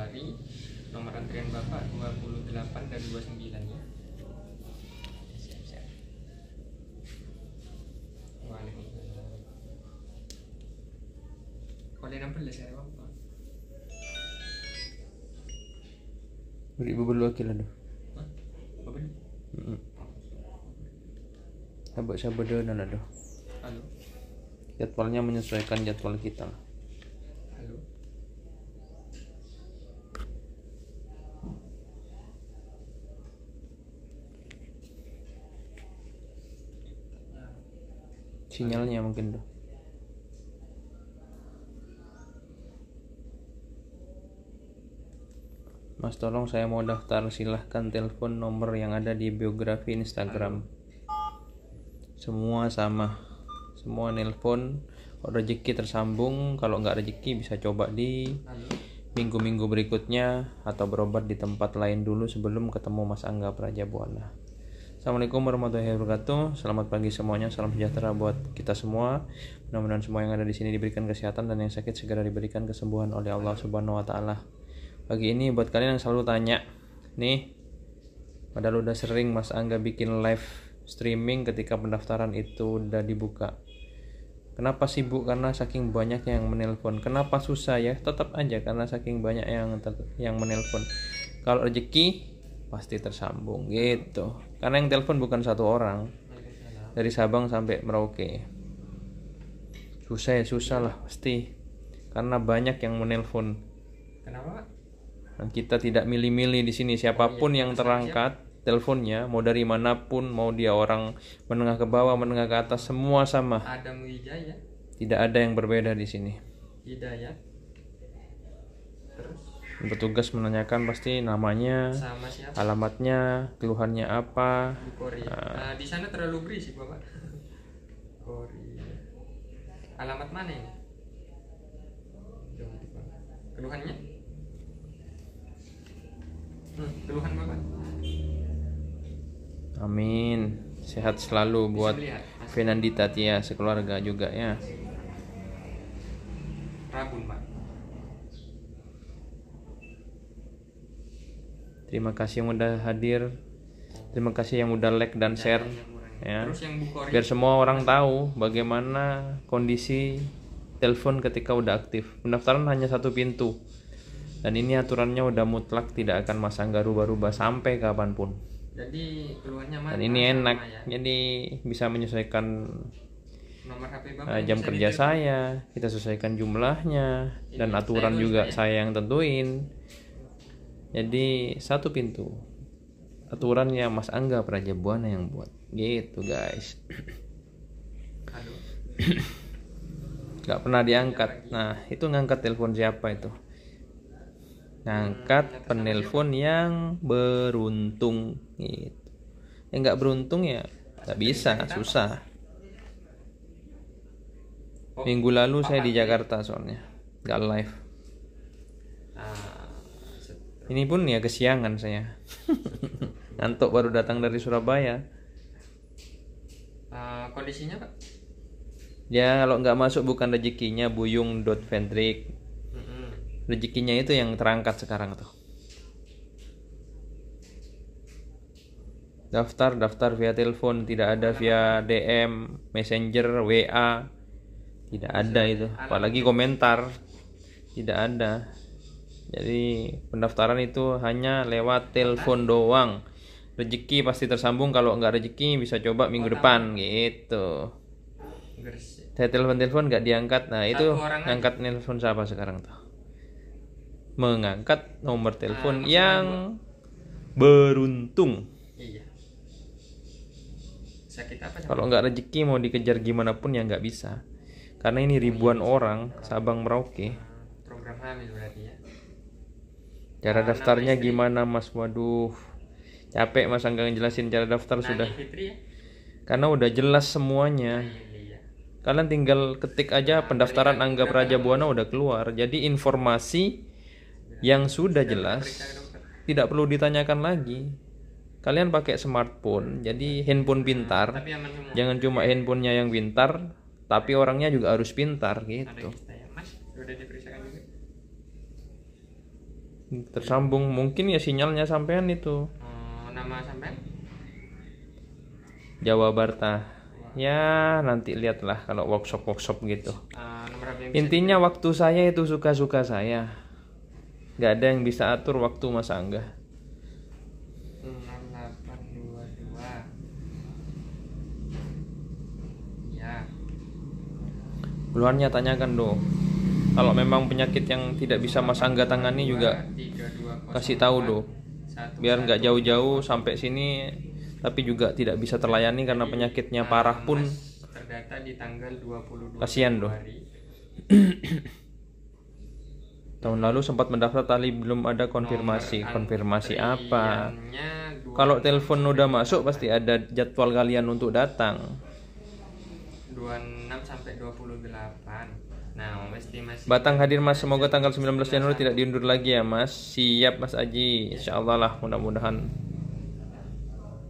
Februari. Nomor antrian Bapak 28 dan 29 ya. Siap-siap. Waalaikumsalam. Kode 16 ya Bapak. Beribu berwakil aduh. Bapak. Sabar dulu aduh. Halo. Jadwalnya menyesuaikan jadwal kita. Halo. Sinyalnya mungkin tuh. Mas tolong saya mau daftar, silahkan telepon nomor yang ada di biografi Instagram. Semua sama, semua nelpon. Kalau rezeki tersambung, kalau nggak rezeki bisa coba di minggu-minggu berikutnya atau berobat di tempat lain dulu sebelum ketemu Mas Angga Prajabuana. Assalamualaikum warahmatullahi wabarakatuh. Selamat pagi semuanya, salam sejahtera buat kita semua. Mudah-mudahan semua yang ada di sini diberikan kesehatan dan yang sakit segera diberikan kesembuhan oleh Allah Subhanahu wa taala. Pagi ini buat kalian yang selalu tanya, nih, padahal udah sering Mas Angga bikin live streaming ketika pendaftaran itu udah dibuka. Kenapa sibuk? Karena saking banyaknya yang menelpon. Kenapa susah ya? Tetap aja karena saking banyak yang menelpon. Kalau rezeki pasti tersambung gitu. Karena yang telepon bukan satu orang. Dari Sabang sampai Merauke. Susah lah pasti. Karena banyak yang menelpon. Kenapa Pak? Dan kita tidak milih-milih di sini, siapapun yang terangkat teleponnya, mau dari manapun, mau dia orang menengah ke bawah, menengah ke atas, semua sama. Adam Wijaya. Tidak ada yang berbeda di sini. Hidayat. Terus Petugas menanyakan pasti namanya, sama siapa? alamatnya, keluhannya apa. Bu Korea. Nah, di sana terlalu berisik Bapak. Korea. Alamat mana ini? Keluhannya? Keluhan Bapak. Amin. Sehat selalu buat Fenandita Tia sekeluarga juga ya. Rabun Pak. Terima kasih yang udah hadir. Terima kasih yang udah like dan share ya. Terus yang Bu Korea. Biar semua orang tahu bagaimana kondisi telepon ketika udah aktif. Pendaftaran hanya satu pintu. Dan ini aturannya udah mutlak, tidak akan Mas Angga rubah-rubah sampai kapanpun. Jadi keluhannya mana? Dan ini enak, jadi bisa menyesuaikan nomor HP Bapak jam kerja saya, kita sesuaikan jumlahnya, dan aturan juga saya yang tentuin. Jadi satu pintu, aturannya Mas Angga Prajabuana yang buat, gitu guys. Halo. Gak pernah diangkat. Nah itu ngangkat telepon siapa itu? Ngangkat penelpon yang beruntung gitu. Yang nggak beruntung ya nggak bisa, susah. Minggu lalu saya di Jakarta soalnya nggak live. Ini pun ya kesiangan saya. Ngantuk baru datang dari Surabaya. Kondisinya Pak? Ya kalau nggak masuk bukan rezekinya, Buyung.Vendrik. Rezekinya itu yang terangkat sekarang tuh. Daftar via telepon, tidak ada via DM, Messenger, WA. Tidak ada itu. Apalagi komentar. Tidak ada. Jadi pendaftaran itu hanya lewat telepon doang. Rezeki pasti tersambung, kalau nggak rezeki bisa coba minggu depan gitu. Saya telepon nggak diangkat. Nah itu ngangkat telepon siapa sekarang tuh? Mengangkat nomor telepon yang beruntung. Iya. Sakit apa? Kalau nggak rezeki mau dikejar gimana pun ya nggak bisa. Karena ini ribuan orang Sabang Merauke. Program hamil berarti ya. Cara daftarnya gimana Mas? Waduh, capek Mas Angga ngejelasin cara daftar sudah. Karena udah jelas semuanya. Kalian tinggal ketik aja pendaftaran Angga Prajabuana udah keluar. Jadi informasi yang sudah jelas tidak perlu ditanyakan lagi. Kalian pakai smartphone, jadi handphone pintar. Jangan cuma handphonenya yang pintar, tapi orangnya juga harus pintar gitu. tersambung. Mungkin ya sinyalnya sampean itu. Nama sampean? Jawa Barta. Ya nanti lihatlah kalau workshop gitu. Nomor HP yang bisa Intinya waktu saya itu suka-suka saya. Gak ada yang bisa atur waktu Mas Angga. 0822. Ya. Keluarnya tanyakan dong. Kalau memang penyakit yang tidak bisa Mas Angga tangani juga 3204 kasih tahu dong. Biar nggak jauh-jauh sampai sini tapi juga tidak bisa terlayani karena penyakitnya parah pun. Terdata di tanggal 22 Kasihan dong. Tahun lalu sempat mendaftar tadi belum ada konfirmasi. Konfirmasi apa? Kalau telepon udah masuk pasti ada jadwal kalian untuk datang. 26 sampai 28. Nah, estimasi Batang hadir Mas, semoga tanggal 19 Januari tidak diundur lagi ya Mas. Siap Mas Aji, insyaallah lah, mudah-mudahan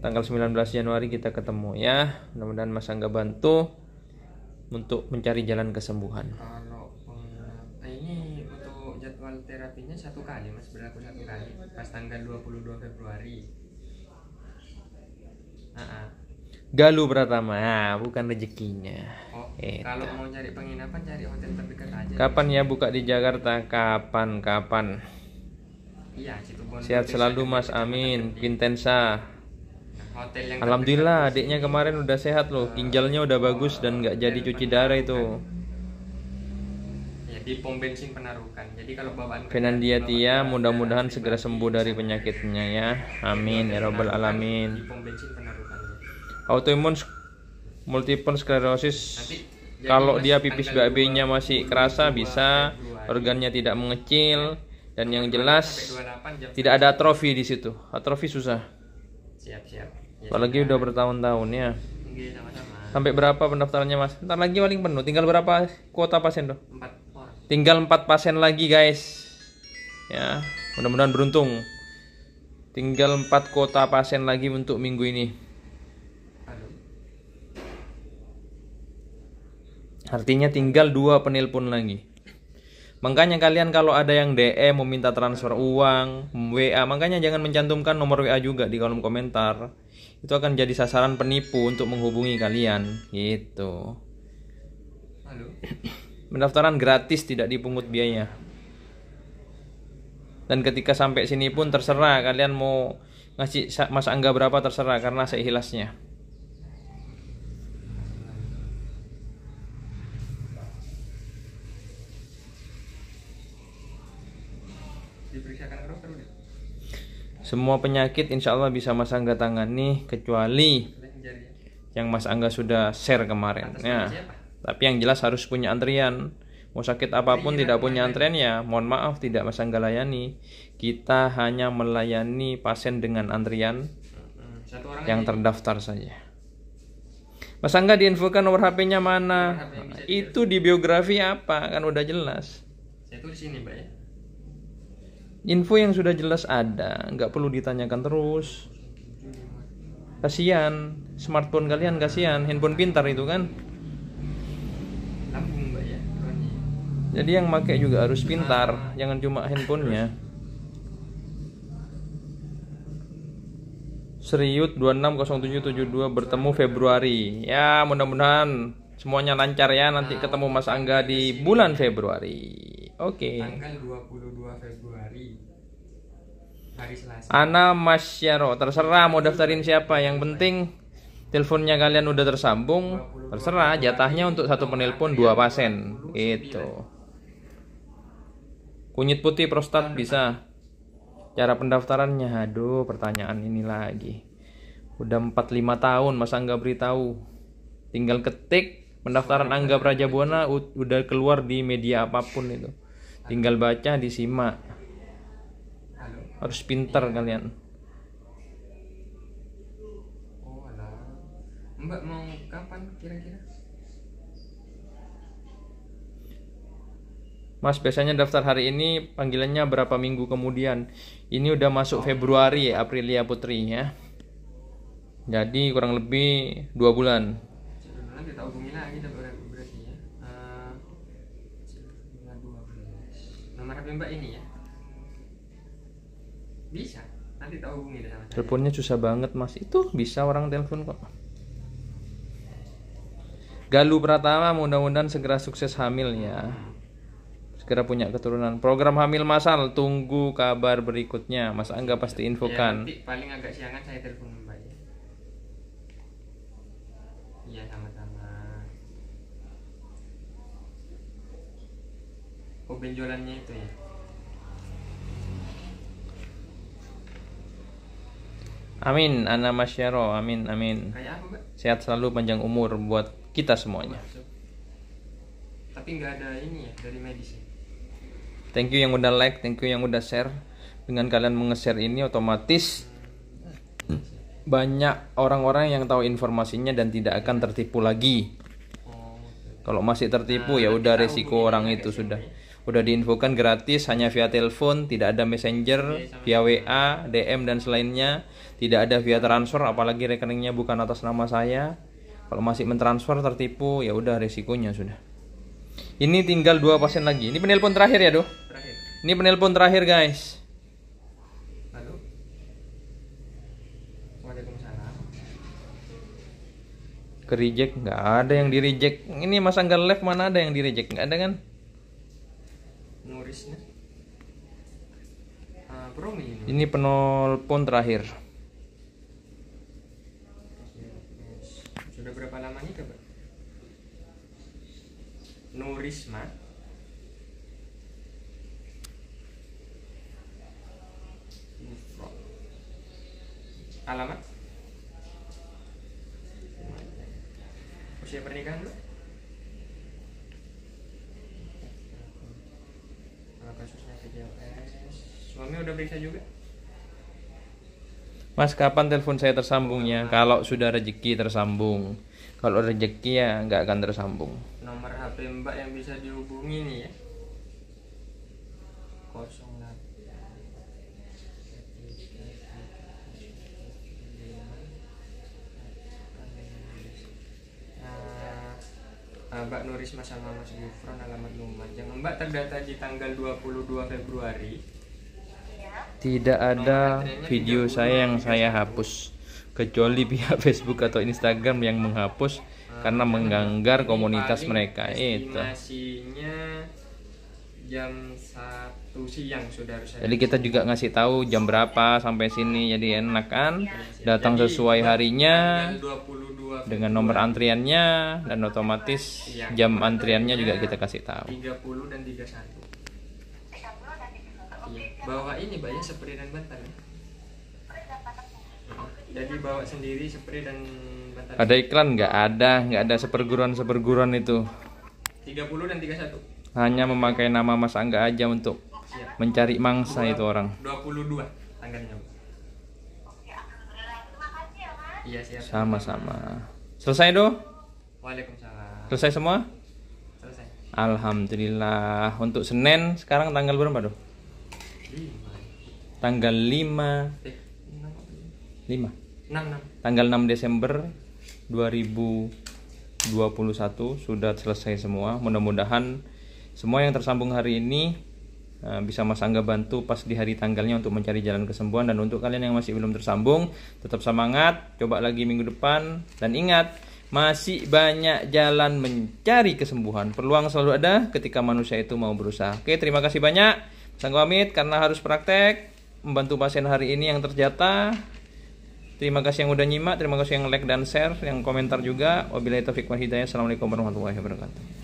tanggal 19 Januari kita ketemu ya. Mudah-mudahan Mas Angga bantu untuk mencari jalan kesembuhan. Kalau ini untuk jadwal terapinya satu kali Mas, berlaku satu kali pas tanggal 22 Februari. Galuh Pratama, bukan rezekinya. Kalau mau cari penginapan cari hotel terdekat aja. Kapan ya buka di Jakarta? Kapan? Iya, Situbondo. Sehat selalu Mas, amin. Vintensa. Hotel yang Alhamdulillah adiknya kemarin udah sehat loh, ginjalnya udah bagus dan nggak jadi cuci darah itu. Ya, di pom bensin Penarukan. Jadi kalau bawaan Fernandia Tia mudah-mudahan segera sembuh dari penyakitnya ya, amin ya robbal alamin. Di pom bensin Penarukan. Autoimun multiple sclerosis, kalau dia pipis BAB-nya masih kerasa bisa, organnya tidak mengecil, dan yang jelas tidak ada atrofi di situ. Atrofi susah. Siap. Apalagi udah bertahun-tahun ya. Sampai berapa pendaftarannya Mas? Ntar lagi paling penuh. Tinggal berapa kuota pasien tuh? 4 orang. Tinggal 4 pasien lagi guys. Ya, mudah-mudahan beruntung. Tinggal 4 kuota pasien lagi untuk minggu ini. Artinya tinggal 2 penelpon lagi. Makanya kalian kalau ada yang DM meminta transfer uang, WA, makanya jangan mencantumkan nomor WA juga di kolom komentar. Itu akan jadi sasaran penipu untuk menghubungi kalian, gitu. Pendaftaran gratis, tidak dipungut biaya. Dan ketika sampai sini pun terserah kalian mau ngasih Mas Angga berapa, terserah karena seikhlasnya. Semua penyakit insya Allah bisa Mas Angga tangani kecuali yang Mas Angga sudah share kemarin ya. Tapi yang jelas harus punya antrian. Mau sakit apapun tidak punya antrian ya mohon maaf tidak Mas Angga layani. Kita hanya melayani pasien dengan antrian yang terdaftar saja. Mas Angga diinfokan nomor HP-nya mana? Itu di biografi apa? Kan udah jelas. Saya tulis sini, Mbak ya. Info yang sudah jelas ada, nggak perlu ditanyakan terus. Kasihan, smartphone kalian kasihan, handphone pintar itu kan. Lambung Mbak ya. Jadi yang pakai juga harus pintar, jangan cuma handphonenya. Seriut 260772 bertemu Februari. Ya mudah-mudahan semuanya lancar ya, nanti ketemu Mas Angga di bulan Februari. Oke. Tanggal 22 Februari. Hari Selasa. Ana Mas Syaro, terserah mau daftarin siapa, yang penting teleponnya kalian udah tersambung, terserah jatahnya untuk satu penelpon 2 pasien gitu. Kunyit putih prostat bisa. Cara pendaftarannya, aduh pertanyaan ini lagi. Udah 45 tahun Mas Angga beritahu. Tinggal ketik pendaftaran Angga Prajabuana udah keluar di media apapun itu. Tinggal baca, disimak. Harus pintar kalian. Oh alah. Mbak mau kapan kira-kira? Mas biasanya daftar hari ini, panggilannya berapa minggu kemudian? Ini udah masuk Februari ya, Aprilia Putri ya. Jadi kurang lebih 2 bulan. Nanti kita hubungi lagi berarti ya. Nomor HP Mbak ini ya. Bisa, nanti tak hubungi deh sama saya. Teleponnya susah banget mas. Itu bisa orang telepon kok. Galuh Pratama, mudah-mudahan segera sukses hamilnya. Segera punya keturunan. Program hamil masal, tunggu kabar berikutnya. Mas Angga pasti Ya, infokan. nanti paling agak siangan saya telepon Mbak ya. Iya, sama-sama. Oh, benjolannya itu ya. Amin, Ana Masyaro, amin, amin. Kayak apa, Mbak? Sehat selalu, panjang umur buat kita semuanya. Masuk. Tapi nggak ada ini ya dari medis ya. Thank you yang udah like, thank you yang udah share. Dengan kalian nge-share ini otomatis banyak orang-orang yang tahu informasinya dan tidak akan tertipu lagi. Oh, Kalau masih tertipu ya udah resiko orang itu sudah. Udah diinfokan gratis hanya via telepon, tidak ada messenger, via WA, DM dan selainnya, tidak ada via transfer apalagi rekeningnya bukan atas nama saya. Kalau masih mentransfer tertipu ya udah resikonya sudah. Ini tinggal 2 pasien lagi. Ini penelpon terakhir ya, Doh. terakhir. Ini penelpon terakhir, guys. Halo. Waalaikumsalam. Ke reject nggak ada yang di reject. Ini Mas Angga live mana ada yang di reject? Nggak ada kan? Nurisnya. Promi ini. Ini penelpon terakhir. Sudah berapa lama nih, Mbak? Nurisma. Alamat? Usia pernikahan, Mbak? Kasusnya PJLS. Suami udah periksa juga? Mas, kapan telepon saya tersambungnya? Kalau sudah rezeki tersambung. Kalau rezeki ya nggak akan tersambung. Nomor HP Mbak yang bisa dihubungi nih ya. 08. Mbak Nurisma sama Mas Gufron alamat Lumajang. Mbak terdata di tanggal 22 Februari. Tidak ada video saya yang saya hapus, kecuali pihak Facebook atau Instagram yang menghapus karena mengganggar komunitas mereka. Itu. Estimasinya jam 1 siang sudah harus ada. Jadi kita juga ngasih tahu jam berapa sampai sini, jadi enak kan? Datang sesuai harinya Tanggal 22 dengan nomor antriannya dan otomatis jam antriannya juga kita kasih tahu. 30 dan 31. Iya. Bawa ini Mbak ya, spray dan bantal ya. Jadi bawa sendiri spray dan bantal. Ada iklan nggak ada seperguruan itu. 30 dan 31. Hanya memakai nama Mas Angga aja untuk Siap. mencari mangsa itu orang. 22 tanggalnya. Iya siap. Sama-sama. Selesai doh? Waalaikumsalam. Selesai semua? Selesai. Alhamdulillah. Untuk Senin sekarang tanggal berapa doh? 5. Tanggal 5 6. Tanggal 6 Desember 2021 sudah selesai semua. Mudah-mudahan semua yang tersambung hari ini bisa Mas Angga bantu pas di hari tanggalnya untuk mencari jalan kesembuhan. Dan untuk kalian yang masih belum tersambung, tetap semangat, coba lagi minggu depan. Dan ingat, masih banyak jalan mencari kesembuhan. Peluang selalu ada ketika manusia itu mau berusaha. Oke, terima kasih banyak. Mas Angga pamit karena harus praktek membantu pasien hari ini yang terjata. Terima kasih yang udah nyimak, terima kasih yang like dan share, yang komentar juga. Wabillahi taufiq wal hidayah. Assalamualaikum warahmatullahi wabarakatuh.